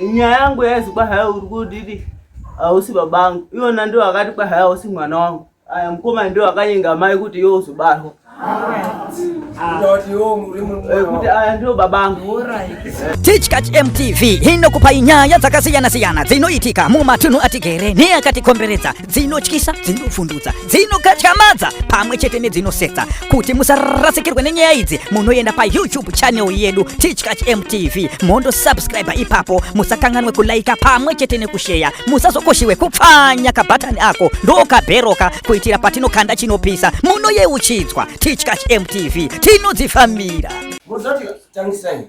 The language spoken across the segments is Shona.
nyaya yangu yazi kwa haya uri kudidi ausi babangu iyona ndio akati kwa haya ausi mwana wangu. Aya mkoma ndio akanyenga mai kuti yo uzubarwa. Kuti aya ndio babangu. Teachkatch MTV inokupa inyaya dzakasiyana-siyana dzinoitika mumatunhu atigere neakatikomberedza, dzinotyisa, dzinofundudza, dzinokatyamadza pamwe chete nedzinosetsa. Kuti musarasikirwe nenyaya idzi munoenda pa YouTube channel yedu Teachkatch MTV mondo subscribe ipapo, musakanganwe kulaika pamwe chete nekushare, musazokoshiwe kupfanya kabhatani ako ndokabheroka kuitira patinokanda chinopisa munoyeuchidzwa. Teachkatch MTV tinodzifambira. Muzoti tangisani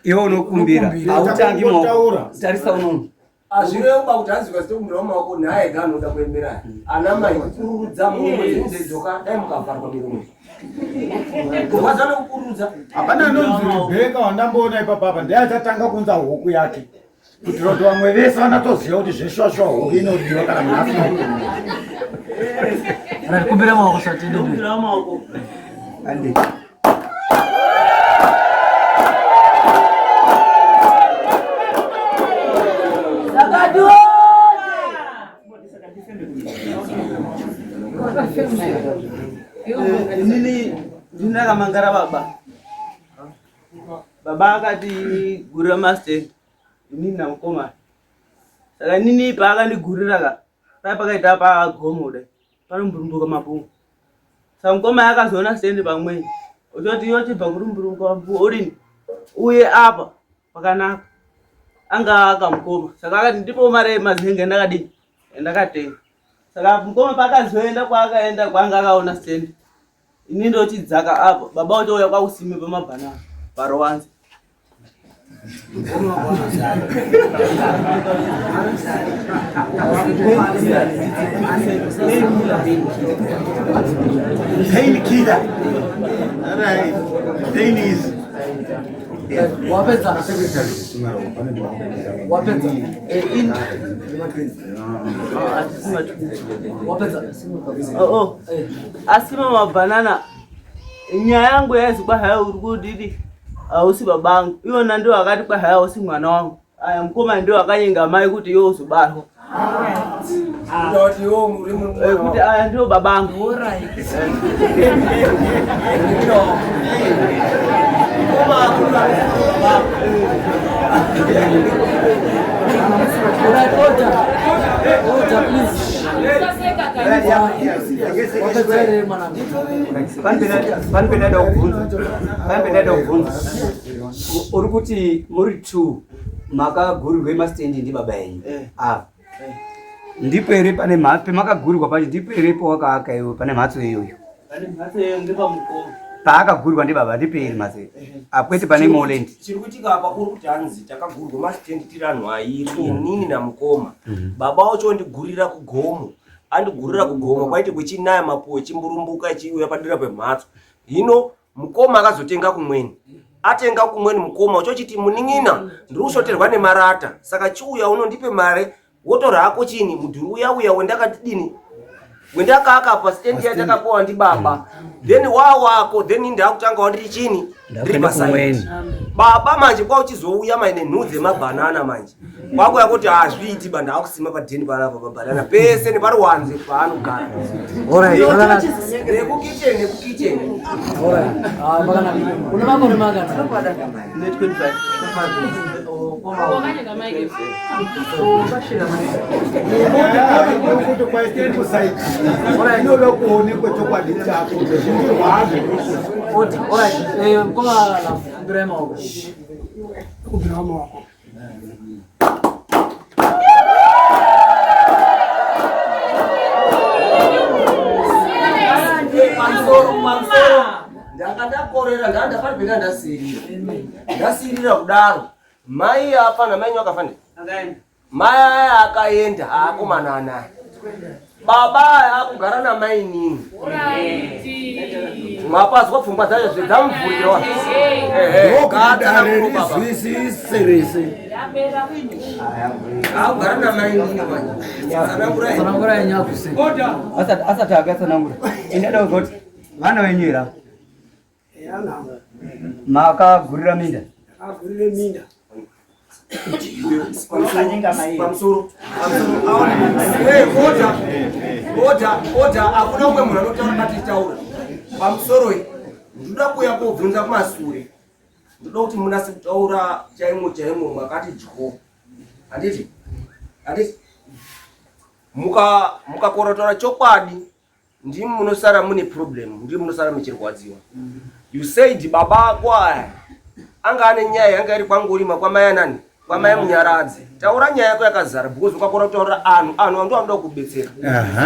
iwo unokumbira autangi moko tarisa unono azvire uba kutanzi kwazite kumira maoko naye gano ndakuembera ana mai kurudza munhu dzoka dai mukafarwa miromo wazana kurudza hapana nonzi bheka wandamboona ipapa ndayatanga kunza huku yake kuti roti vamwe vese vanatoziva kuti zveshwashwa huku inodiwa kana munasi kumbira maoko satende kumbira maoko ande Nini ndinaka mangara baba akati gurira master inini namukoma saka nini paakandigurira ka pakaita pagomoda panomburumbuka mapungu saka mukoma yakazoona stendi pamweni uchoti yochibva kurumburumbuka mapungu odini uye apa pakanaka anga akamukoma saka akati ndipo mare mazenge ndakadini ndakatenga saka mukoma pakazoenda kwaakaenda kwanga akaona stendi ini ndochidzaka apo baba uchouya kwakusime pamabhanana parowanzi pain killer. All right, pain is wapedza asima mabhanana. Nyaya yangu yazi kwa haya uri kudidi ausi babangu iyona ndio akati kwa haya ausi mwana wangu. Aya mkoma ndio akanyenga mai kuti yo uzubarwa. Kuti aya ndio babangu. panipendada kubvunza uri kuti muri 2 makagurirwe mastendi ndi baba yenyu apa ndipo here pane mhatso pemakagurirwa pacho ndipo here powakaaka iwe pane mhatso iyoyo paakagurirwa ndi baba ndipo here mhatso akwete pane molendi chiri kuitika apa uri kuti hanzi takagurirwa mastendi tiri anhu airi inini namukoma baba wacho ndigurira kugomo andigurira kugomo kwaiti kwechinaya mapuwe chimburumbuka chiuya padera pemhatso hino mukoma akazotenga kumweni atenga kumweni mukoma uchochiti muning'ina ndiri kushoterwa nemarata saka chiuya unondipe mare wotora hako chini mudhuri uya wendakatidini wendakaaka pastendi yatakapowa ndi baba then wako then ndakutanga wandiri chini ndiri pasaini baba manje kwauchizouya maine nhudze mabhanana manje kwakuya kuti hazviiti banda akusima padheni panapa pabhanana pese nepari wanze paanogara nekukicheni kuti kwaitendi kusaiti inoda kuonekwe chokwadi chako zvizhinji rwazvo kubvira maoko ndakadakorera ndandafana ndasirira kudaro mai apa namai nyu akafanira mai aya akaenda aakomana anaye baba aya akugara namai nini mwapazwa pfungwa dzacho zvedzamuvhurirawa ndogadarerisiserese akugara namai nini sanangura yenyakuse asati akatsanangura indada kuzoti vana venyuira makagurira minda akagurire minda Oda hakuna umwe munhu anotaura batitaura pamusoro iyi. Ndoda kuuya kobvunza kumasure, ndoda kuti munase kutaura chaimwo makati dyo. Handiti mukakorotora chokwadi ndimi munosara mune problem, ndimi munosara muchirwadziwa. You said baba ako aya anga ane nyaya yanga iri kwangurima kwamai nani, kwamai Munyaradzi. Taura nyaya yako yakazara because ukakora kutaura anhu ndo anoda kubetsera.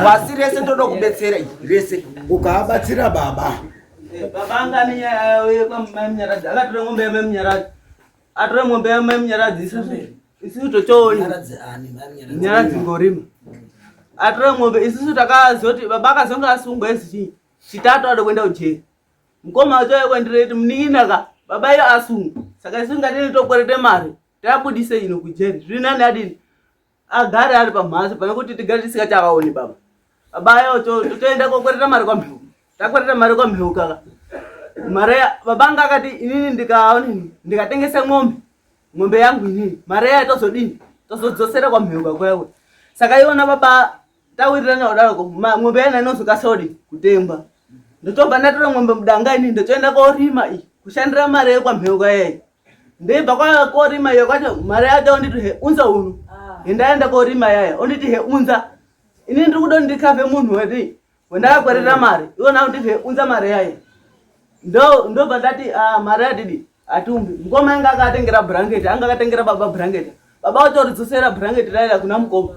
Wasi rese ndoda kubetsera rese. Ukabatsira baba. Baba anga ane nyaya yawe kwamai Munyaradzi. Akatora ng'ombe yamai Munyaradzi. Atora ng'ombe yamai Munyaradzi isusu tochoni. Munyaradzi ngorima. Atora ng'ombe isusu takazoti baba akazonga asungwa esi chitatu ade kwenda ujeri. Mukoma achoye kwendireti mninaka baba iyo asunga. Saka isunga tini tokwerete mari. Tabudise ino kujeri. Zvinani adini agare ari pamhatso pane kuti tigare tisingachakaoni baba. Baba iyo totoenda kokwereta mari kwa mhewu. Takwereta mari kwa mhewu kaka. Mari baba anga akati inini ndikaonini ndikatengesa ng'ombe yangu inini. Mari tozodini? Tozodzosera kwa mhewu kakwewe. Saka iona baba tawirirana kudaroko ng'ombe yana inozokasodi kutengwa. Ndotoba ndatora ng'ombe mudanga ini ndotoenda korima kushandira mari kwa mhewu kaye. Ndebva kwa korima iyo kwacho mari yacho onditi unza uno. Ndaenda korima yaya onditi unza. Ini ndiri kuda ndikave munhu weti wendakwereta mari iwona onditi unza mari yaya. Ndobva ndati mari yadidi atumbi. Mukoma anga akatengera blanket, anga akatengera baba blanket. Baba otoridzosera blanket raira kuna mukoma.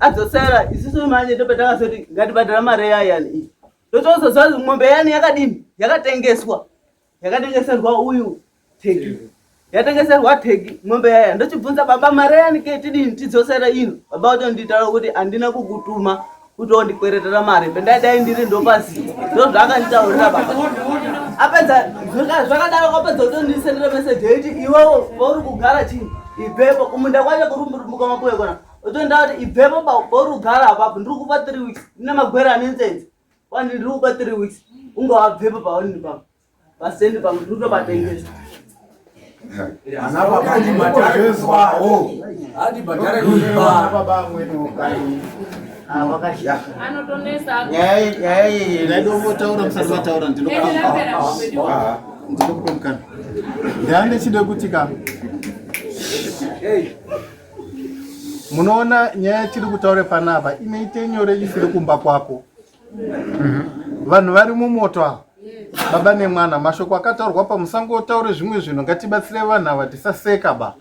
Adzosera isusu manje topetaka ngatibhadhara mari yaya ni. Totozozwa ng'ombe yani yakadini yakatengeswa. Yakatengeserwa uyu tegi. Yatengeserwa tegi ng'ombe yaya. Ndochibvunza baba mari yani ke tidini tidzosera ino. Baba otonditaura kuti andina kukutuma kuti ondikweretera mari. Pendadai ndiri ndopasi. Ndozvakanitaurira baba. Apedza zvakadaro kwapedza kutondisendera message yeti iwewo uri kugara chini ibhepo kumunda kwacho kurumbuka mapuwe kona. Utonda kuti ibhepo pauri kugara apapo ndiri kupa 3 weeks. Ndina magwera anenzedzi. Kwani ndiri kupa 3 weeks. Ungawabvepo paonini papa. Pasendi pamwe ndiri kutobatengesa. Ana baba ndimbatezwawo. Hadi badara kuba Baba mwenu kai. Wakashaka. Anotonesa. Nyaya ndaidombotaura musati vataura ndinokutomukana ndande chide kuti ka munoona nyaya tiri kutaura panapa inoite nyore isiri kumba kwako. Vanhu vari mumoto ava baba nemwana mashoko akataurwa pamusangotaure zvimwe zvinhu ngatibatsire vanhu ava tisaseka ba.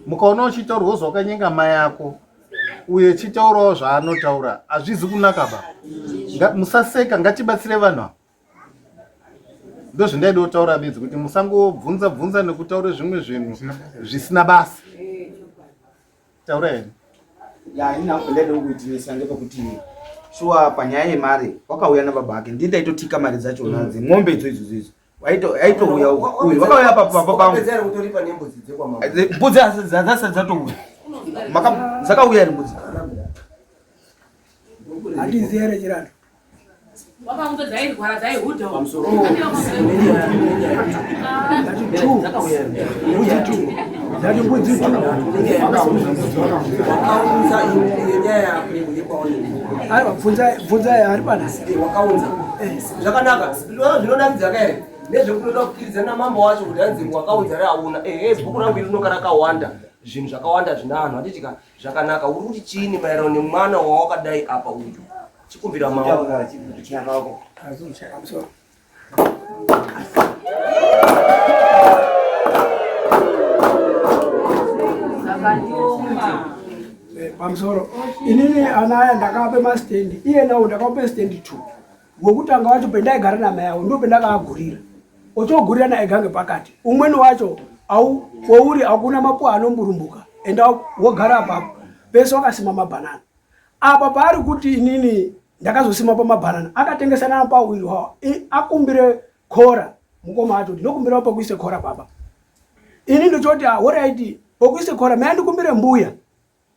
Mukaona uchitaurwa zvakanyenga mai yako uye chitaurawo zvaanotaura hazvizi kunaka ba. Musaseka ngatibatsire vanhu ava. Ndozvindaida kutaura bedzi kuti musangobvunza nekutaura zvimwe zvinhu zvisina basa. Taura here. Ya ina kuenda kuitirisa ndepekuti shuwa panyaya yemari wakauya nababa ake ndindaitotika mari dzacho nadzo ng'ombe idzodzo aitouya uyu wakauya papa pangu mbudzi dzasati dzatouya dzakauya mbudzi Adizere jirani. Baba unge dzairwara dzaihudha. Bvunza ari panasi. Wakaunza. Zvakanaka. Zvinodakidza kaere. Nezvekunoda kukiridza namambo wacho kuti anzi wakaunza rauna. Bhuku rangu rinonga rakawanda. Zvinhu zvakawanda zvina anhu atitika zvakanaka. Uri kuti chini maererano nemwana wawakadai apa uyu. Chikumbira mawa. Pamusoro inini anaya ndakape mastendi iye nawo ndakape stendi 2 wokutanga wacho pendaigara namai yawo ndo pendakaagurira ochogurira naye gange pakati umweni wacho au wouri akuna mapu anomburumbuka enda wogara apapo pese wakasima mabhanana apa paari kuti inini ndakazosima pa mabhanana akatengesana pa uwiri wawo akumbire khora mukoma acho ndinokumbira pa kuise khora baba ini ndochoti alright pokuise khora maya ndikumbire mbuya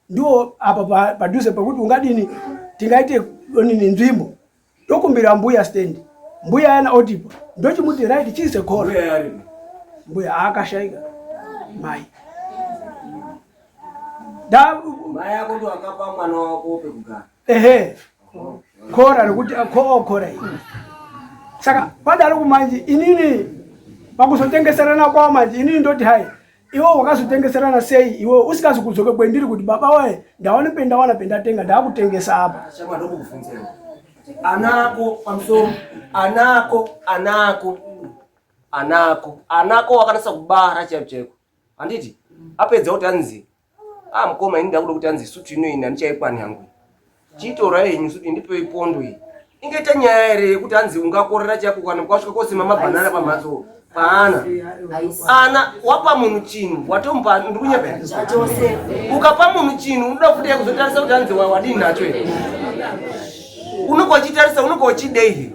ndio apa paduse pakuti ungadini tingaite nini nzvimbo ndokumbira mbuya stand mbuya yana otipa ndochimuti right chise khora mbuya akashaika mai mai yako ndo akapa mwana wako pekugara. Ehe. Khora rekuti khora iyi. Saka padaro kumanje inini pakuzotengeserana kwa manje inini ndoti hai iwe wakazotengeserana sei iwe usikazi kudzoke kwendiri kuti baba we ndaone penda tenga ndakutengesa apa. Chama ndo kufunzera. Anako pamsoro anako wakanasa kubara chapcheko. Anditi apedza kuti anzi mukoma ini ndakuda kuti anzi sutu ino ina ndichaikwani yangu. Chitora yenyu sutu ndipe ipondo iyi. Ingeta nyaya ere kuti anzi ungakorera chako kana kwasvika kosima mabhanana pamhatso paana. Ana wapa munhu chinhu watomba ndikunyepera. Ukapa munhu chinhu unoda futi kuzotarisa kuti anzi wadini nacho ere. Unokochitarisa unokochidei.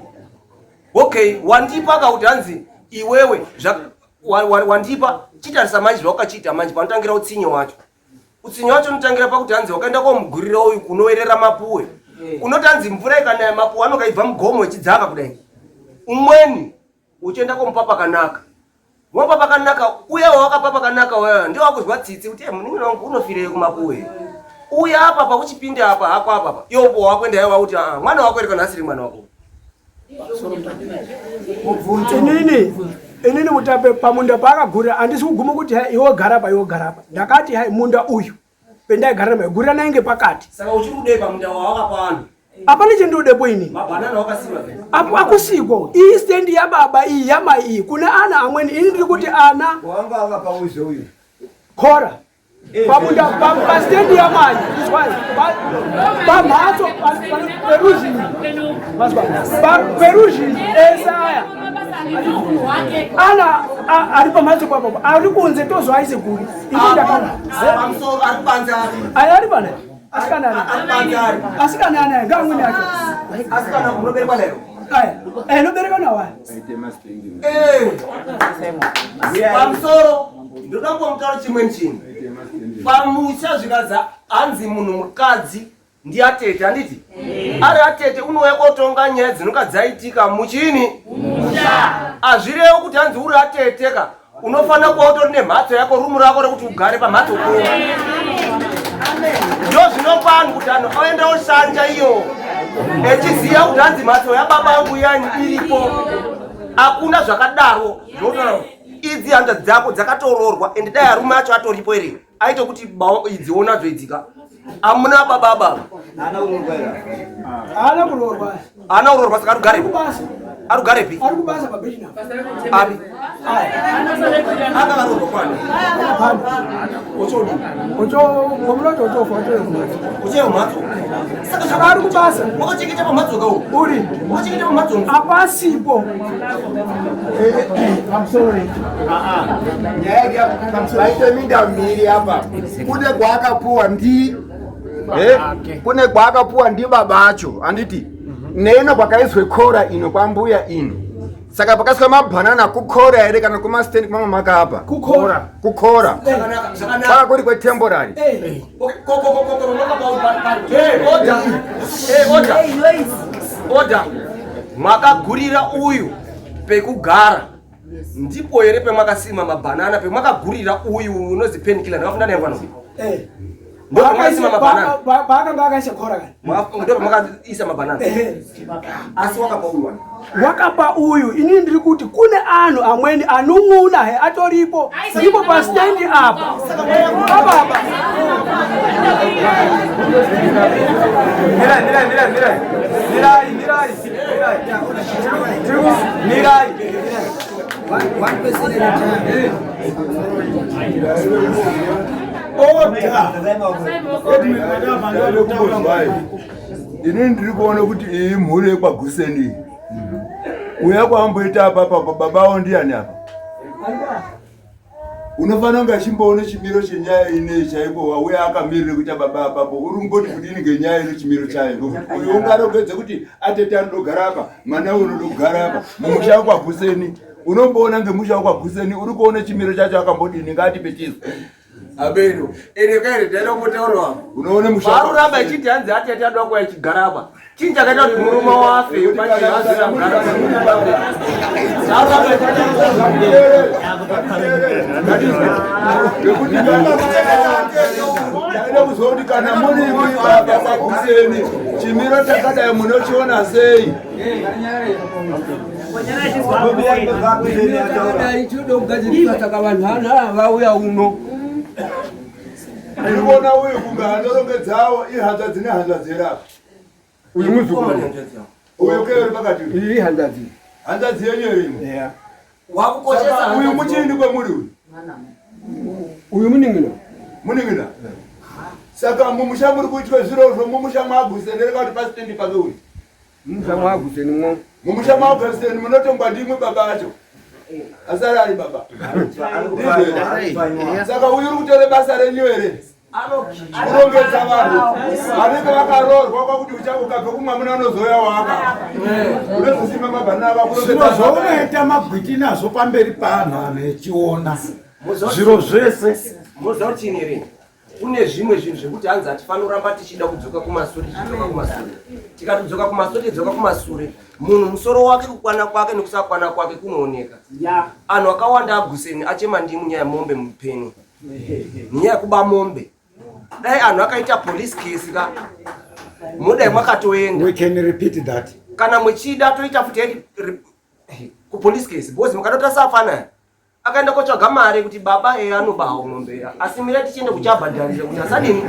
Okay, wandipa kuti anzi iwewe wandipa chitarisa manje zvawakachita manje panotangira utsinye wacho. Utsinye wacho unotangira pakuti anzi wakaenda komugurira uyu kunoerera mapuwe. Unotanzi mvura ikanaya mapuwe anokaibva mugomo ichidzaka kudai. Umweni uchienda komupa pakanaka. Wapa pakanaka uye wakapa pakanaka wewe ndio wakuzwa tsitsi kuti munhu wangu unofire kumapuwe. Uya apa pakuchipinda apa hako apa. Yobo wakwenda yawa kuti mwana wako erika nasiri mwana wako. Inini mutape pamunda pakagurira andisi kuguma kuti hai iwo garapa. Ndakati hai munda uyu penda garapa gurira nainge pakati. Saka uchiri kudai pamunda wawakapano. Apana chendodepo ini. Mabhanana wakasima pena. Apo akusiko. Iyi stand ya baba iyi yama iyi. Kuna ana amweni ini ndiri kuti ana wanga akapa uzo uyu. Khora. Pamunda pa stand ya mali. Pa mhatso peruji. Pa peruji esaya. Ana ari pamhatso papo. Ari kunze tozo aise guri. Ini ndakana. Amso ari panza. Ari pana. Asikana ana ngamwe yacho. Asikana kunobereka lero. Nobereka nawa. Pamsoro ndakambomutaura chimweni chinhu. Pamusha zvikaza anzi munhu mukadzi ndi atete anditi? Ari atete unouya kotonga nyaya dzinoka dzaitika muchini? Azvirevo kuti anzi uri ateteka unofanira kuva utori nemhatso yako rumu rako rekuti ugare pamhatso ko. Ndo zvinopa anhu kuti anhu aenda oshanja iyo echiziva kuti hanzi mhatso yababa angu yani iripo. Hakuna zvakadaro zvotaura idzi handa dzako dzakatororwa ende dai arume acho atoripo ere aite kuti idziona zvoitika. Amuna baba ana urorwa saka arugarepi abi akavarorwa kwani uchemhatso saka ari kubasa wakachengeta pamhatso kau uri wakachengeta pamhatso apasipo. Nyaya vaite minda miri apa. Kune kwaakapuwa ndi kune kwaakapuwa ndi baba acho anditi neno kwakaiswe khora ino kwambuya ino. Saka pakasika mabhanana kukhora ere kana kumastand kumama makapa kukhora saka kuri kwe temporary oda makagurira uyu pekugara ndipo ere pemwakasima mabhanana pemwakagurira uyu unozi penkiller ndakafunda naye pano ndo pemwakasima mabhanana Paakanga akaisa khora kani. ndo pemwakaisa mabhanana asi wakapa uyu Wakapa uyu ini ndiri kuti kune anhu amweni anung'una he atoripo ndipo pa stand apa. Baba. Mirai. One person at a time. Ini ndiri kuona kuti iyi mhuri yekwaguseni uya kwamboita apa babao ndiani apa unofanira kunge achimboona chimiro chenyaya ineyi chaipo wauya akamirire kuita baba apapo uri kungoti kudini ngenyaya ino chimiro chayo uyu ungarongedze kuti atete anodogara apa mwana uyu unodogara apa mumusha wekwaguseni unomboona ngemusha wekwaguseni uri kuona chimiro chacho akambodini ngatipe chizo abeno ene kaire ndaenda kumotaura apa unoona musha aruramba echiti hanzi atete adoko echigara apa chinhu chakaita kuti murume wafe zoti kana muri baba Maguseni chimiro takadai munochiona sei? Ndibona uyu kungahandorongedzawo ihanda dzine handa dzera. Uyu muzukuru. Uyu kero pakati. Iyi handa dzi. Handa dzenyewe imo. Yeah. Wakukoshesa uyu muchindi kwemuri uyu. Uyu muningina. Muningina. Saka mumusha muri kuitwa zviro zvo mumusha Maguseni rekati pasitendi pake uyu. Mumusha Maguseni mwo. Mumusha Maguseni munotongwa ndimwe baba acho. Asara ari baba. Saka uyu uri kutore basa renyu ere. Kurongedza vanhu. Vanenge vakarorwa kwakuti uchakabva kumwamuna unozoya waka. Unozosima mabhanana vakurongedza. Zvounoita magwiti nazvo pamberi panhu anechiona. Zviro zvese. Muzauchinire. Kune zvimwe zvinhu zvekuti hanzi atifanira kuramba tichida kudzoka kumasure, tikatidzoka kumasure tidzoka kumasure. Munhu musoro wake kukwana kwake nekusakwana kwake kunooneka. Anhu akawanda aGuseni achema ndimu nyaya mombe mupeni. Nyaya kuba mombe. Dai anhu akaita police case ka. Mudai mwakatoenda. We can repeat that. Kana muchida toita futi ku police case bozi mukadota safana. Akaenda kotsvaga mari kuti baba anobawo mombe. Asimira tichienda kuchabhadharira kuti asadini.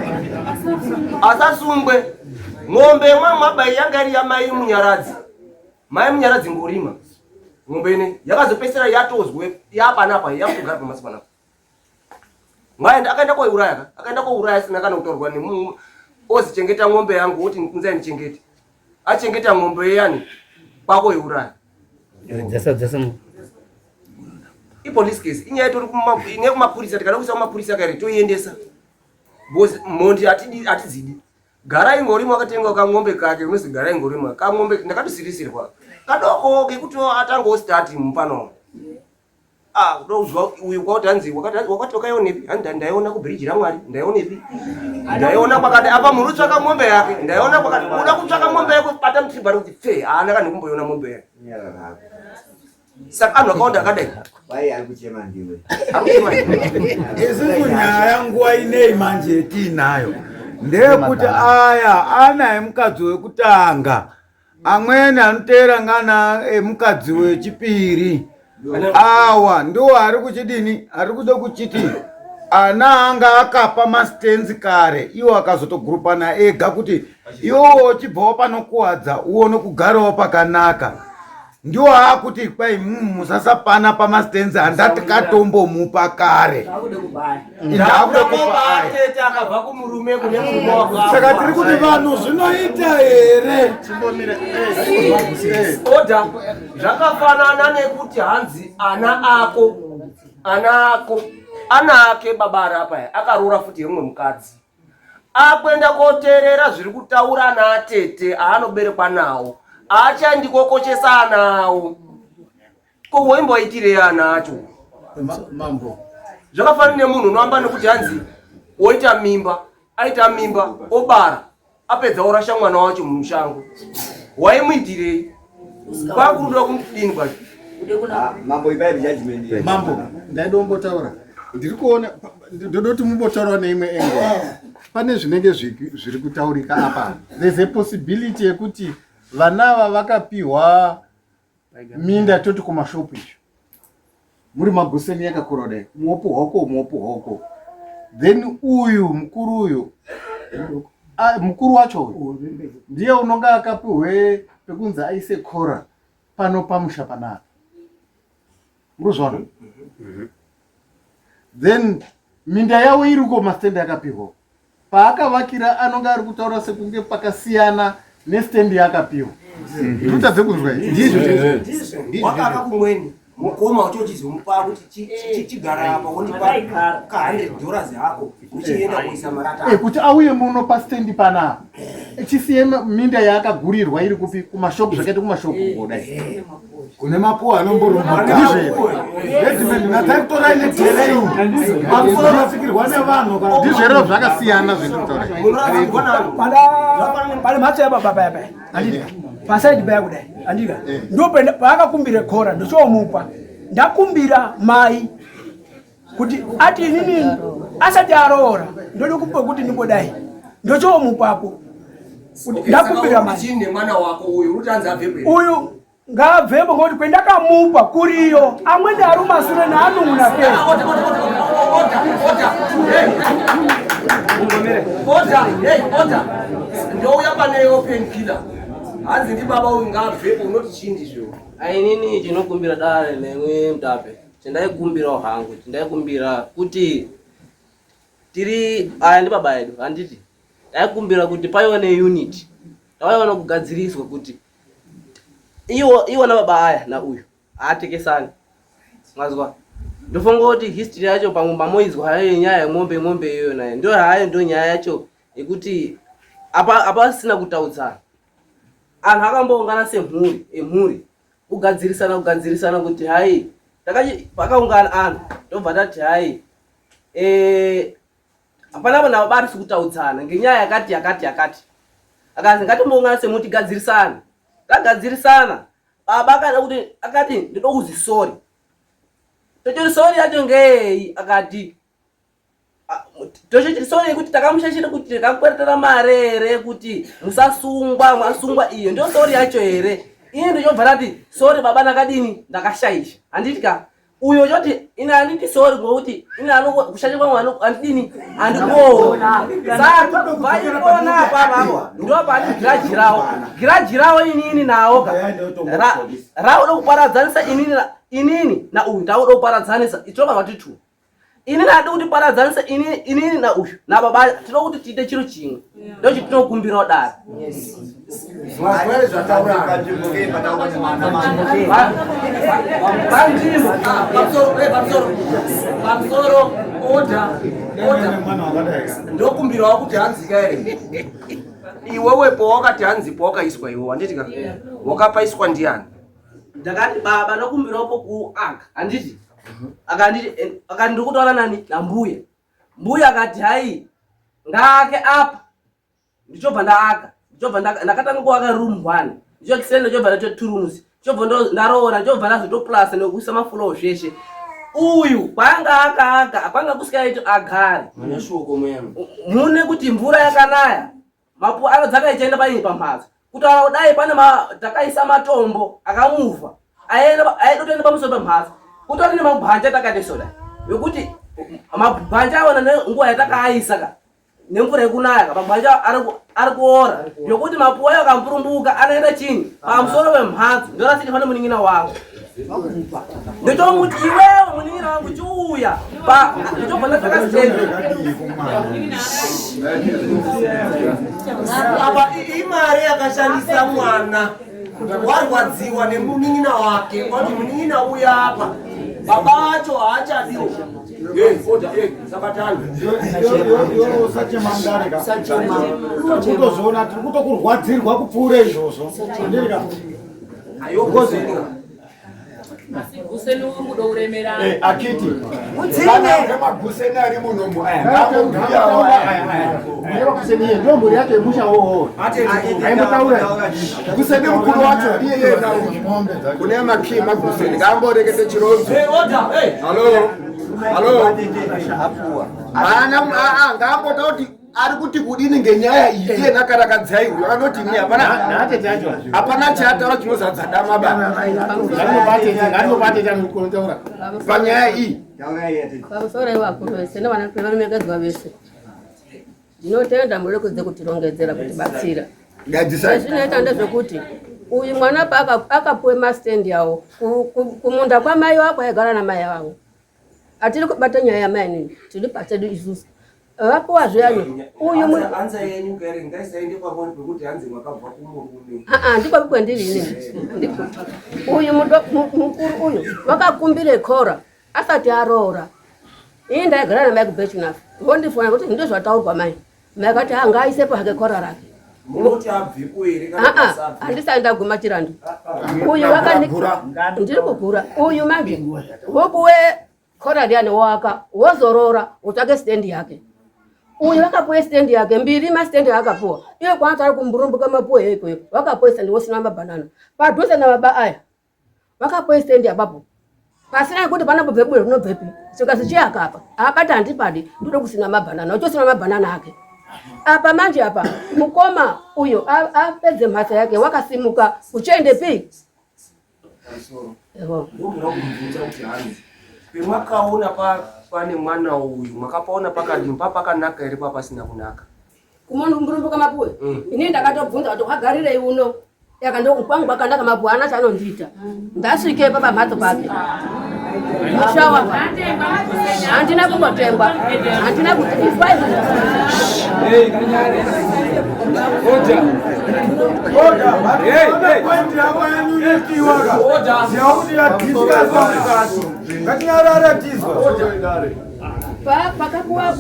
Asasungwe. Ngombe mwabai yanga iri yamai Munyaradzi. Mai Munyaradzi ngorima. Ngombe ine yakazopesera yatozwe yapanapa yakugara pamasi panapa. Ngaenda akaenda kouraya akaenda kouraya sina kana kutorwa nemunhu ozichengeta ngombe yangu oti nzai nichengete. Achengeta ngombe yani kwako iuraya. Dzasa Police case inyaya tori kumapurisa tikada kuisa kumapurisa kare toiendesa bosi mondi atizidi gara ingorimo akatenga kangombe kake unozi gara ingorimo kangombe ndakatosirisirwa kadoko kekuti atango start mupano ndozwa uyu kwauti hanzi wakati wakaionepi ndaiona kubridge raMwari ndaionepi ndaiona kwakati apa munhu utsvaka ngombe yake ndaiona kwakati uda kutsvaka ngombe yako pata mtribari kuti fe haana kana kumboiona ngombe yake saka anhu akaonda akadai vai ari kuchema ndiwe isusu nyaya nguva inei manje yetiinayo ndeyekuti aya ana emukadzi wekutanga amweni anoteera ngana emukadzi wechipiri awa ndiwo ari kuchidini ari kuda kuchiti ana anga akapa masitenzi kare iwo akazotogurupana ega kuti iwowo chibvawo panokuwadza uone kugarawo pakanaka ndiwo akuti kwai musasapana pamasitenzi handati katombomupa kare saka tiri kuti vanhu zvinoita here oda zvakafanana nekuti hanzi ana ake baba arapa akaroora futi yemwe mukadzi akwenda koteerera zviri kutaura ana atete aanoberekwa nawo achandikokochesa anawo ko weimboitirei ana acho mambo zvakafanana nemunhu unoamba nekuti hanzi oita mimba aita mimba obara apedza orasha mwana wacho mumushango waimuitirei kwakuruda kumudini kwacho mambo ibai judgment mambo ndaidombotaura ndiri kuona ndodoti mumbotaura neimwe engo pane zvinenge zviri kutaurika apa there's a possibility yekuti vanava vakapiwa minda toti kumashopu izvo muri Maguseni yakakura kudai muopo hoko then uyu mukuru wacho uyu ndiye unonga akapiwe pekunzi aise kora pano pamusha panapa muruzvaona then minda yavo iriko masitendi akapiwa paakavakira anonga ari kutaura sekunge pakasiyana nestendi yakapiwa ndutadze kuzwa ndizvo wakaka kumweni mukoma uchochizomupa kuti chigara apa wondipa $100 hako uchienda kuisa marata kuti auye muno pastendi pana chisiye minda yaakagurirwa iri kupi kumashopu zvakaita kumashopu kodai kune mapuwa anomborumba ndizvoafikirwa nevanhu ndizvero zvakasiyana pane mhatso yababa yapa andika pasaidi baya kudai andika ndo paakakumbire kora ndochomupa ndakumbira mai kuti ati inini asati aroora ndode kumbe kuti ndimbodai ndochomupapo ndakumbira manje chini mwana wako uyu utanza bhebhe uyu ngabvepo ngoti kwendakamupa kuriyo amweni ari masure naanun'una pesa ndouya pane open killer hanzi ndi baba uyu ngabvepo unoti chindi zvo ainini chinokumbira dare nemwe Mutape chendaikumbirawo hangu chendaikumbira kuti tiri aya ndi baba edu handiti ndaikumbira kuti paiwa neunity tawaiwana kugadziriswa kuti iwo na baba aya na uyu atekesani mwazwa ndofunga kuti history yacho pamoizwa hayo nyaya yemombe iyo nayo ndio hayo ndio nyaya yacho ikuti apa sina kutaudzana anhu akamboungana semhuri kugadzirisana kuti hai pakaungana anhu tobva tati hai apana vanhu vari sikutaudzana ngenyaya yakati akazi ngatimboungana semuti gadzirisana tagadzirisana baba akada kuti akati ndinoda kuzisori tochoti sori yacho ngei akati tochoti sori yekuti takamushashira kuti takakweretera mare here kuti mwasungwa iyo ndio sori yacho here ini ndichobva tati sori baba ndakadini ndakashaisha handitika uyo choti ine handiti sori ngokuti ine kushasha kwangu handidini handikuona saka vaikona apapo ndo pani giraji rawo inini nawo rauda kuparadzanisa inini na uyu tauda kuparadzanisa itoka ngati two ini nadi kuti paradzanisa inini na uyu na baba tinoda kuti tiite chiro chimwe ndo chitinokumbirawo dare pamusoro oda ndokumbirawo kuti hanzika here iwewepo wakati hanzipo wakaiswa iwe handitika wakapaiswa ndiani ndakati baba ndokumbirawopo kuaka handiti akati ndikutaura nani na mbuya akati hai ngaake apa ndichobva ndaaka ndakatanga kuaka room 1 ndichokisenda ndichobva ndacho 2 rooms ndichobva ndaroora ndichobva ndazotoplasa nekuisa mafloor zveshe uyu kwanga akaaka kwanga kusikaito agare mune kuti mvura yakanaya mapuwe anodzaka ichaenda paini pamhatso kutaura kudai pane takaisa matombo akamuva aidotoenda pamusoro pemhatso kutori nemabhanja takatesoda yokuti mabhanja awona nenguva yatakaisa nemvura yekunaya mabhanja ari kuora yokuti mapuwe ayo akamburumbuka anoenda chini pamusoro pemhatso ndorasiti pane munin'ina wangu ndochomuti iwewe munin'ina wangu chiuya ndichobva ndadzakasitenda apa imari yakashandisa mwana warwadziwa nemunin'ina wake kwati munin'ina uya apa baba acho haachadiwo sachemandarekutozoona tiri kutokurwadzirwa kupfuura izvozvo Guseni umudo uremera. Akiti. Kana maguseni ari munombo aya. Ngambombiyawo aya. Mwana guseni ye ndombo yake musha hoho. Aimutaura. Guseni mukuru wacho ndiye yena ng'ombe. Kune makhi maguseni ngamborekete chironzo. Halo. Ana ngambototi ari kuti kudini ngenyaya iye nakarakadzai uyo anoti ni hapana chataura chinozadza dama baba panyaya iyi pamusoro ivakuru vese nevanamegadzwa vese ndinotenda muri kudze kutirongedzera kuti batsira zvinoita ndezvekuti uyu mwana akapuwe mastendi yawo kumunda kwamai wako aigara namai vavo atiri kubata nyaya yamai nini tiri pachedu isusu vapuwa zviyani uyu ndiko kwendiri inini uyu mukuru uyu vakakumbire kora asati aroora ini ndaigara namai kubechinafu vondifona kuti ndo zvataurwa mai mai akati ngaisepo hake kora rake handisati ndaguma chirandu uyu ndiri kugura uyu manje vopuwe kora riyani woaka wozorora utsvake stendi yake uyu vakapuwe stendi yake mbiri mastendi akapuwa iye kwanatari kumburumbuka mapuwe yeikoyo vakapuwe stendi wosina mabhanana padhuze nababa aya vakapuwe stendi apapo pasina kuti panambobve buwe rinobvepi sikasi chiyakapa akati handipadi ndode kusina mabhanana uchosina mabhanana ake Apa manje apa mukoma uyo apedze mhatsa yake wakasimuka uchende pi? Eho. Pemakaona pane mwana uyu makapaona pakadimba pakanaka ere papasina kunaka. Kumona mburumbuka mapuwe. Ini ndakatobvunza kuti wagarirei uno. Yakandokwangu kwakanaka mapuwe ana chanondita. Ndasvike papa mhatso pake. Mushawa. Handina kumbotengwa. Handina kuti ifaive. Hey, kanyare. Oja. Hey, kwendira kwanyukiwaga. Oja. Siyaudi ya kizika zwa. Kanyara tizwa. Oja idare. Pakapuwa.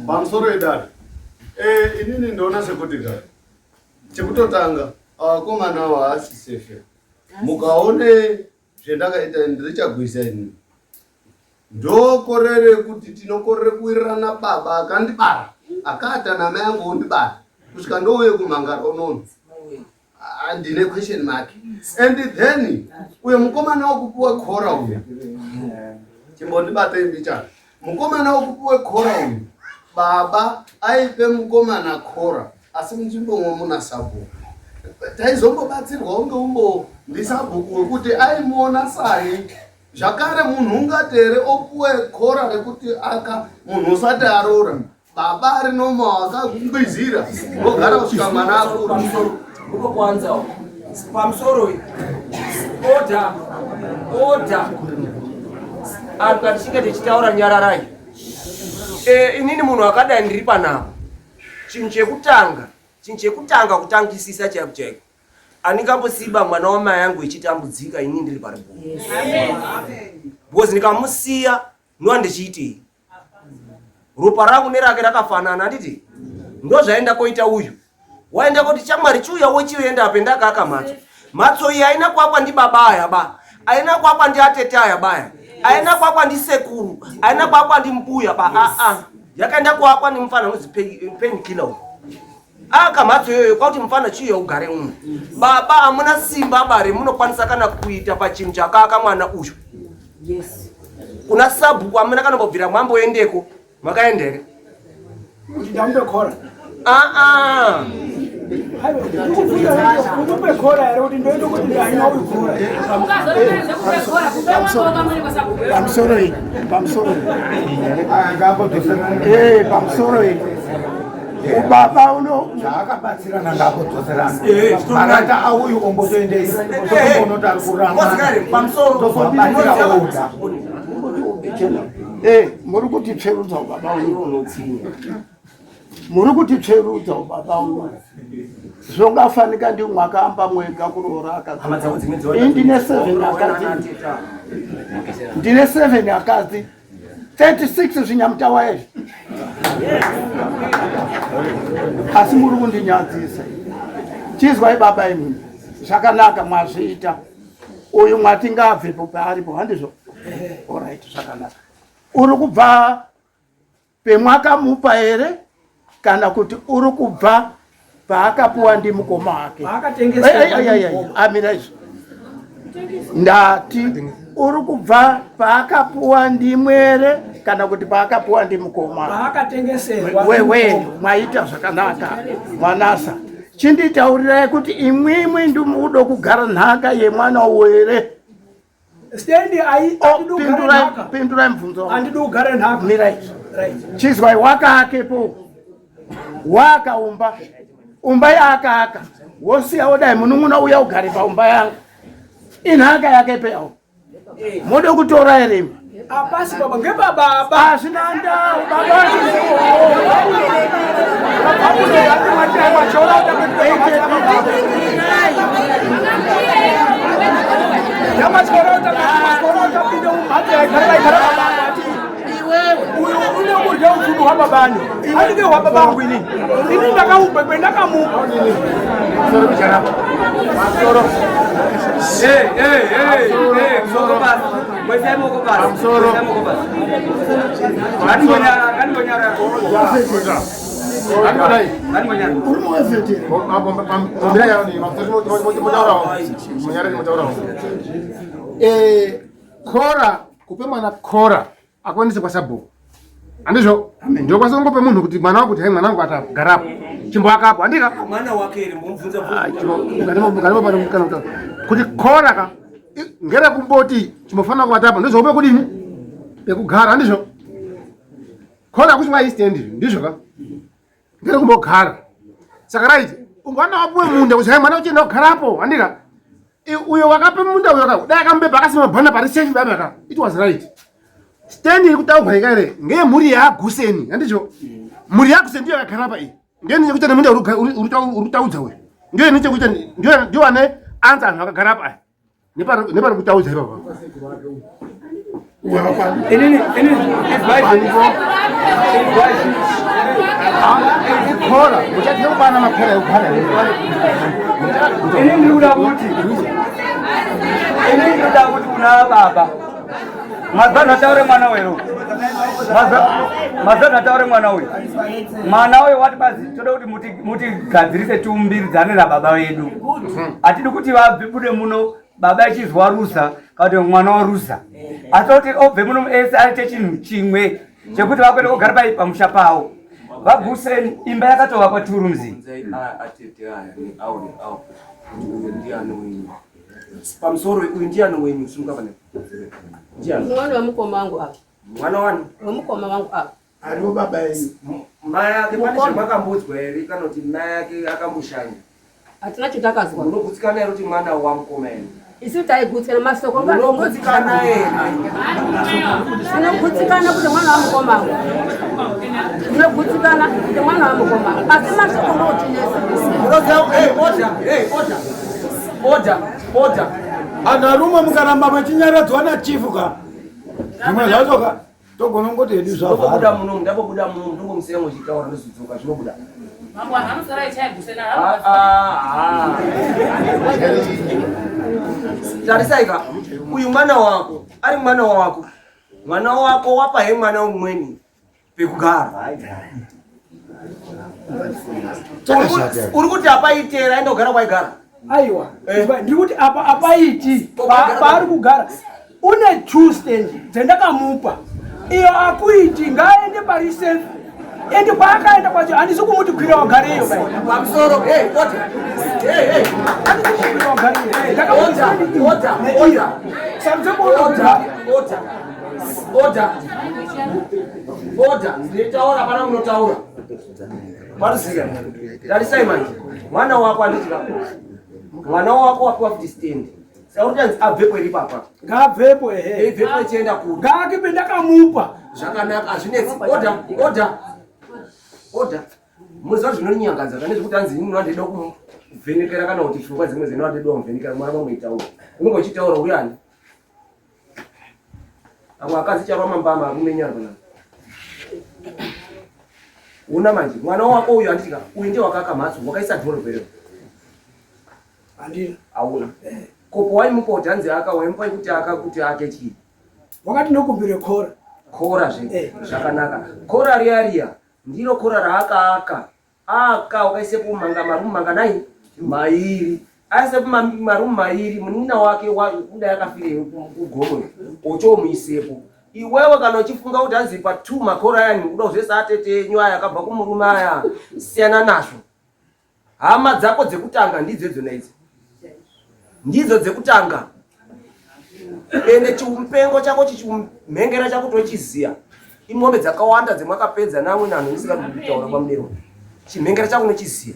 Pamusoro idare. Inini ndona sekuti dare. Chekutotanga akomana waasi safe. Mukaone zvendakaita ndirichagwisa ini. Ndokorere kuti tinokorere kuwirirana baba akandibara. Akata namai angu ondibara. Kusvika ndouye kumhangara unono. Ndine question mark. And then uye mukomana wokupuwe khora uyu. Chimbondibata imbichana. Mukomana wokupuwe khora uyu. Baba aipe mukomana khora. Asi munzvimbo muna sabhuku. Taizombobatsirwa unge ndisabhuku wekuti aimuona sai. Zvakare munhu ungatere opuwe khora rekuti munhu usati aroora. Baba ari noma akagwizira ogara kusvika mwana akura. Uko kwanza pamusoro oda akatishinga tichitaura nyararai. Inini munhu akadai ndiri panapo. Chinhu chekutanga kutangisisa chaiko chaiko. Andingambosiba mwana wamai yangu echitambudzika inini ndiri paripo. Because ndikamusiya ndichiitei. Ropa rangu nerake rakafanana handiti? Ndozvaenda koita uyu. Waenda kuti chamwari chiuya wochienda apa ndakaka mhatso. Mhatso iyi haina kuakwa ndi baba aya ba. Haina kuakwa ndi atete aya baya. Haina kuakwa ndi sekuru. Haina kuakwa ndi mbuya ba. Yakaenda kuakwa ndi mfana unozi painkiller uyu. Aka mhatso yoyo kwauti mfana chiuya ugare uno. Baba hamuna simba abare munokwanisa kana kuita pachinhu chakaka mwana uyu. Yes. Kuna sabhuku amuna kanombobvira mwamboendeko. Makaendere. Ndambe khora. Unope khora ere kuti ndoenda kuti ndihanywa uyu khora. Pamusoro iyi. Pamusoro iyi. Ubaba uno akabatsirana ngako dzoserana. Marata auyu ombotoendesa. Tombonota kuramba. Pamusoro muri kuti pferudza ubaba uno. Muri kuti pferudza ubaba uno. Zvongafanika ndi mwakaamba mwega kuroora akadzi. Ndine 7 akadzi. Ndine 7 akadzi. 36 zvinyamutawa izvi. Asi muri kundinyadzisa. Chizwai baba imini. Zvakanaka mwazviita. Uyu mwati ngabvepo paaripo handizvo. Alright, zvakanaka. Uri kubva pemwakamupa here kana kuti uri kubva paakapuwa ndi mukoma wake? Amira izvo. Ndati uri kubva paakapuwa ndi mwere kana kuti paakapuwa ndi mukoma? Paakatengeserwa. Wewe mwaita zvakanaka mwanasa. Chinditaurirai kuti imwimwi ndimudo kugara nhaka yemwana were. Stendi pindurai mvunzo. Andidi kugara nhaka. Mirai. Chizwai wakakepo. Wakaumba. Umba yakaaka. Wosiya dai munun'una uya ugare paumba yangu. Inhaka yake peo. Mode kutora ere. Apasi baba ngebaba basi nanda baba. Khora kupe mwana khora akwanise kwa sabhuku Andizvo? Ndio kwasa ngope munhu kuti mwana wako kuti hai mwana wangu atagarapo. Chimbo akapo andika? Mwana wake ere mbomvunza kana kuti khora ka ngere kumboti chimofana kuvatapa ndozope kudini? Bekugara andizvo? Khora kuchimwa istendi ndizvo ka? Ngere kumbogara. Saka right, ungwana wapuwe munda kuti hai mwana uchenda kugarapo andika? Uyo wakape munda uyo ka dai akambe pakasima bhana pari safe babaka. It was right. Stand iri kutaugwa ikare ngeye mhuri yaGuseni handicho mhuri yaGuseni ndiyo yakagara iyi ndiyo nechekuita nemunda urutaudza we ndiyo nechekuita ndiyo ane anza anhu akagara apa nepari kutaudza ipapa khora uchatia kubana makhora ekugara ini ndikuda kuti kuna baba mazana taure mwana wero mazana taure mwana uyu mwana uyu wati bazi toda kuti mutigadzirise tiumbiridzane nababa wedu atidi kuti vabve muno baba echizwa rusa kana kuti mwana warusa asi kuti obve muno ese aite chinhu chimwe chekuti vakwende kugara pamusha pavo vaGuseni imba yakatovakwa turumzi pamusoro uyu ndiani wenyu simukavane mwana wa mukoma wangu apa. Mwana wani? Wa mukoma wangu apa. Ariwo baba yenyu. Mai yake pane zvamakambozwa ere kana kuti mai yake akamboshanya? Hatina chitakazwa. Unogutsikana ere kuti mwana wa mukoma ere? Isi taigutsira masoko ngati unogutsikana ere? Unogutsikana kuti mwana wa mukoma wangu. Unogutsikana kuti mwana wa mukoma wangu. Asi masoko ngotinesa. Order. Anaruma mukaramba machinyaradzwa na chifu ka. Zvimwe zvacho togona ngoti hedu zvavhara. Ndabuda muno ndongomusengo chitaura ndozvidzoka zvinobuda. Mangwa hamusara ichaigusena Tarisaika uyu mwana wako ari mwana wako. Mwana wako wapa he mwana umweni pekugara. Uri kuti apaitera aenda kugara kwaigara. Aiwa, ndikuti apaiti paari kugara une two stand dzendakamupa iyo akuiti ngaende pari safe ende kwaakaenda kwacho handisi kumuti kwira wagareyo pamusoro Order. Nditaura pana munotaura. Paruziya. Tarisai manje. Mwana wako andichira. Mwana wako wapiwa kuti stand. Sautanzi abvepo iri papa. Ngabvepo Ebvepo chienda ku. Ngakipe ndakamupa. Zvakanaka azvinetsi. Order. Muziva zvinonyangadza kana zvekuti anzi imi ndinoda kuvhenekera kana kuti pfungwa dzimwe dzinoda kuvhenekera mwana vamuitaura. Unenge uchitaura uri ani? Amwe akazi chava mambama akumenyana. Una manje mwana wako uyu andika uyu ndiye wakaka mhatso wakaisa dhoro vero. Andina. Auna. Kopo wai mukoti anzi akawempa kuti akakuti ake chi. Wakati nokumbire khora. Khora zvakanaka. Khora riya ndiro khora raaka wakaisepo marumu manganai mairi. Aisepo marumu mairi munina wake kuda yakafire kugomo. Ochomuisepo. Iwewe kana uchifunga kuti anzi pa 2 makhora yani kuda kuzvese atete nyaya yakabva kumurume aya siyana nazvo. Hama dzako dzekutanga ndidzo dzona idzi. Ndidzo dzekutanga. Ende chiumpengo chako chichumhengera chako tochiziya. Imwombe dzakawanda dzemwakapedza namwe nanhu nisingakutaura kwamudero. Chimhengera chako nochiziya.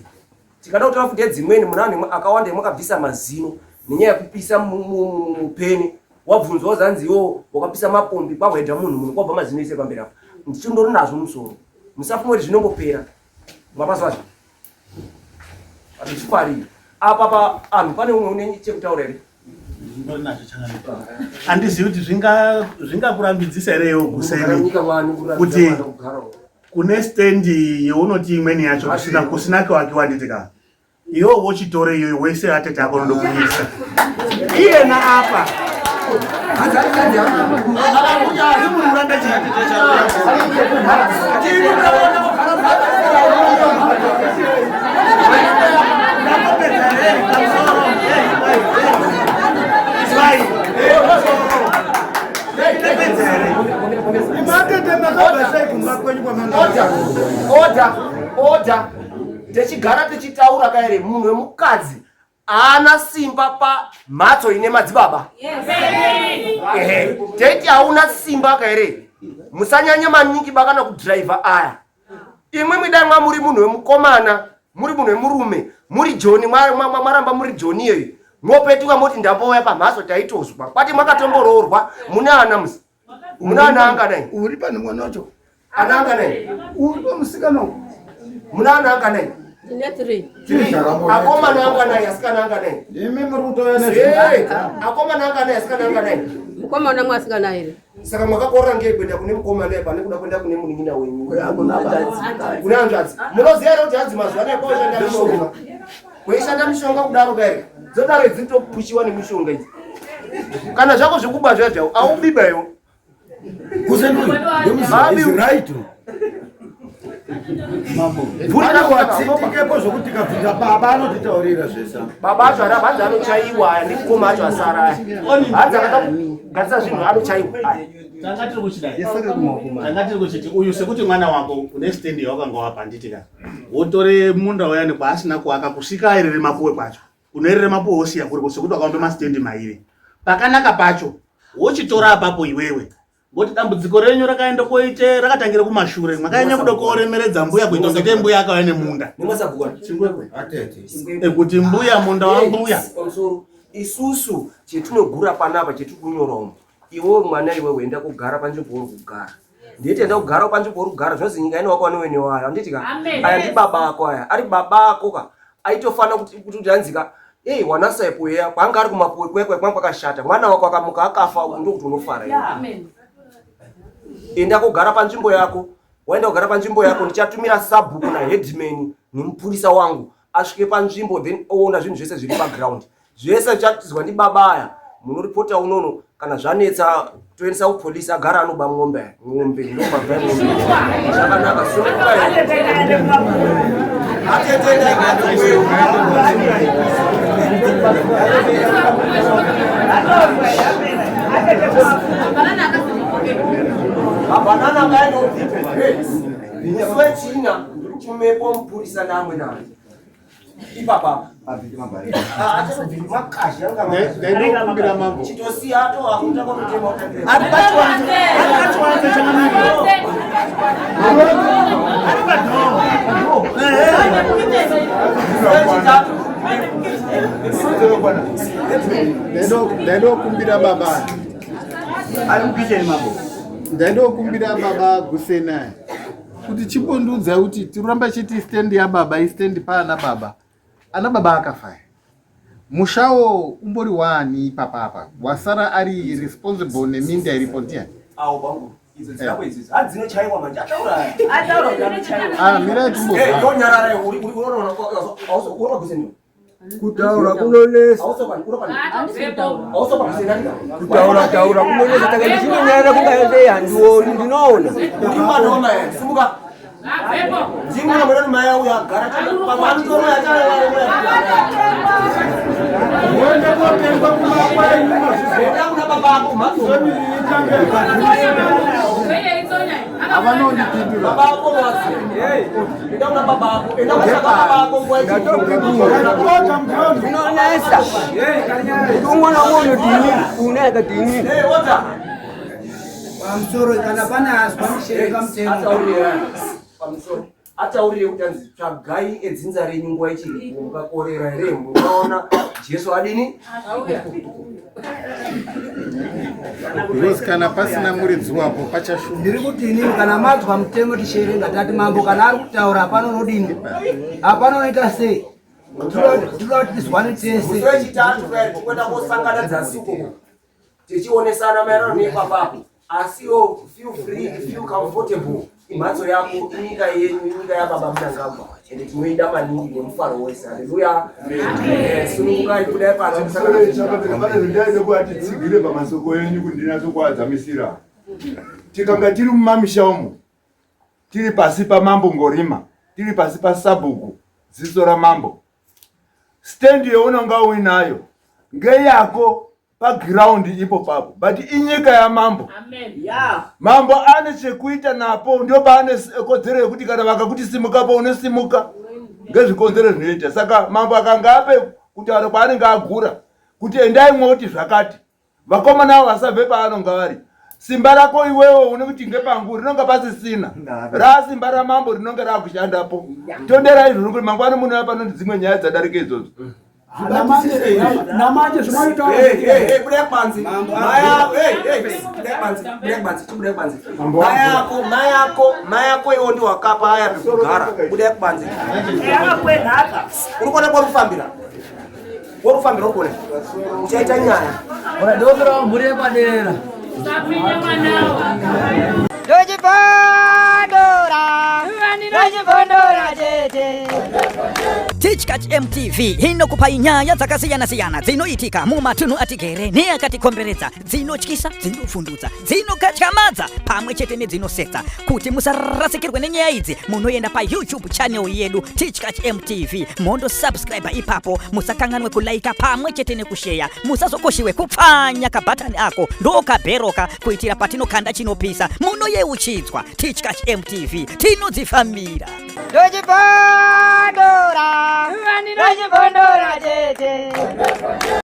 Tikada kuti tafuta dzimweni munani akawanda mwakabvisa mazino nenyaya kupisa mupeni. Wabvunzwa zanziwo wakapisa mapombi kwahwedha munhu kwabva mazino ise pamberi apo. Ndichindori nazvo musoro. Musafumwe zvinombopera. Mwapazwa zvo. Atichipari. Apa anhu pane umwe une chekutaura ere? Andizivi kuti zvingakurambidzisa ere iwo Guseni kuti kune stendi yeunoti imweni yacho kusina kwakiwa nditika iwo wochitore iyoyo wese atete ako ndokuisa iyena apa Order. Techigara tichitaura kaere munhu wemukadzi ana simba pa mhatso ine madzibaba. Teiti hauna simba kaere musanyanya maningi bakana kudriver aya. Imwe mwidai muri munhu wemukomana, muri munhu wemurume, muri Joni, mwaramba muri Joni iyoyo. Mwopetuka moti ndambouya pamhatso taitozwa. Kwati mwakatombororwa muna ana musi. Muna ana anganai? Uri pane mwana wacho? Ana anganai? Uri pamusikana. Muna ana anganai? Ine 3. Akomana anganai, asikana anganai? Imi muri kutoya akomana anganai, asikana anganai? Mukomana mwasikana ere. Saka mwakakorera ngei kuenda kune mukomana iye pane kuda kuenda kune munin'ina wenyu. Kune hanzvadzi. Munoziva here kuti hanzi mazuva ano kwaishanda mishonga. Kweishanda mishonga kudaro kaere. Dzodaro dzitopushiwa nemishonga idzi. Kana zvako zvekuba zvazvao aubibaiwo. Is right. Mambo. Vuna kwatsitikepo zvokuti kabvunza baba anotitaurira zvesa. Baba acho hanzi anochaiwa nekukoma acho asara. Hanzi akatogadzira zvinhu anochaiwa. Tanga tiri kuchidai. Tanga tiri kuchiti uyu sekuti mwana wako une stand yawakanga wapa nditika. Wotore munda uyani kwaasina kuaka kusika airere mapuwe kwacho. Unoerere mapuwe osiya kuri sekuti wakaombe mastand mairi. Pakanaka pacho wochitora apapo iwewe. Ngoti dambudziko renyu rakaenda koite rakatangira kumashure. Mwakanyanya kuda kuoremeredza mbuya kuita ngate mbuya akauya nemunda. Nemwasabhuka Chingwekwe. Ekuti mbuya munda wambuya. Isusu chetinogura panapa chetinonyorawo. Iwe mwana iwe enda kugara panzvimbo uri kugara. Nditi enda kugara panzvimbo uri kugara zvozi nyika ine wako wene wayo. Anditi ka aya ndi baba ako aya. Ari baba ako ka. Aitofana kuti hanzika wanasaipo yeya kwanga ari kumapuwe kwekwe kwanga kwakashata. Mwana wako akamuka akafa ndokuti unofara iwe. Amen. Enda kugara panzvimbo yako. Waenda kugara panzvimbo yako ndichatumira sabhuku na headman nemupurisa wangu asvike panzvimbo then oona zvinhu zvese zviri background. Zvese zvichatizwa ndi baba aya. Munoripota unono kana zvanetsa toendesa kupolisi agara anoba ng'ombe ndobva ng'ombe. Zvakanaka sokuka Banana guy no different. Niswe China chumepo mpurisa namwe nawe. Ipapa. Acha makashi anga Ndio kumbira mambo. Chitosi ato akuta kwa mtema utendele. Atachwanze changamiko. Ndio kumbira baba. Alipije mambo. Ndio kumbira baba Gusena. Kuti chipondudza kuti tiramba chiti stand ya baba istand pana baba. Ana baba akafa. Mushawo umbori wani papa wasara ari responsible neminda iripo ndiani. Awo bangu. Izo dzako izizo. Adzinochaiwa manje ataura. Ataura ndanochaiwa. Mira tumbo. Yonyarara uri unoona auso Gusena. Kutaura kunonesa. Kutaura kunonesa taka chinonyara kungaende handiwo ndinoona. Ndinoona simuka. Jimuna mwana maya uya gara pamani toro ya chana Wende kwa kumapa nyuma. Enda una baba yako maso. Abanondi kidula. Baba yako wasi. Enda una baba yako. Enda una baba yako kwa hiyo. Kunonesa. Kumwana moyo dini uneka dini. Wata. Pamsoro kana pana aspanishereka mtemo. Atauriye kuti anzi tsvagai edzinza renyu nguva ichiripo mukakorera here mukaona Jesu adini Because kana pasina muridzi wapo pachashupa. Ndiri kuti inini kana madzwa mutemo tisherenga tati mambo kana ari kutaura hapana unodini. Hapana unoita sei. Tinoda kuti tizwane tese. musi wechitatu kudai tokwenda kosangana dzasuko tichionesana maererano nepapapo asiwo feel free feel comfortable. Imhatso yako inyika yenyu inyika yababa mnangagwa ende tinoida maningi nemufaro wese. Haleluya. Sunungukai kudai panze Pane zvindaide kuti tsigire pamasoko enyu kundinatsokuadzamisira. Tikanga tiri mumamisha umo, tiri pasi pamambo Ngorima, tiri pasi pasabhuku ziso ramambo. Stand yeunonga uinayo ngeyako paground ipo papo, but inyika yamambo. Mambo ane chekuita napo, ndio paane kodzero yekuti kana vakakuti simukapo unosimuka ngezvikonzero zvinoita. Saka mambo akanga ape kuti aro paanenge agura kuti endai mwoti zvakati, vakomana avo vasabve paanonga vari. Simba rako iwewe unokuti ngepangu rinonga pasisina, rasimba ramambo rinonga rakushandapo. Tondera izvo kuti mangwana muno pano dzimwe nyaya dzadarika idzodzo. Namanje zvinoita mayako iwo ndi wakapa aya pekugara bude kubanzi uri kona kufambira ukone uchaita nyaya ndokera mbure padera Dojipondora tete Tichkach MTV inokupa inyaya dzakasiyana-siyana dzinoitika mumatunhu atigere neakatikomberedza, dzinotyisa, dzinofundutsa, dzinokatyamadza pamwe chete nedzinosetsa. Kuti musarasikirwe nenyaya idzi, munoenda pa YouTube channel yedu Tichkach MTV, mondo subscribe ipapo, musakanganwe kulaika pamwe chete nekushare, musazokoshiwe kupfanya kabhatani ako ndokabheroka kuitira patinokanda chinopisa munoyeuchidzwa. Tichkach MTV tinodzifamira. Dojipondora tete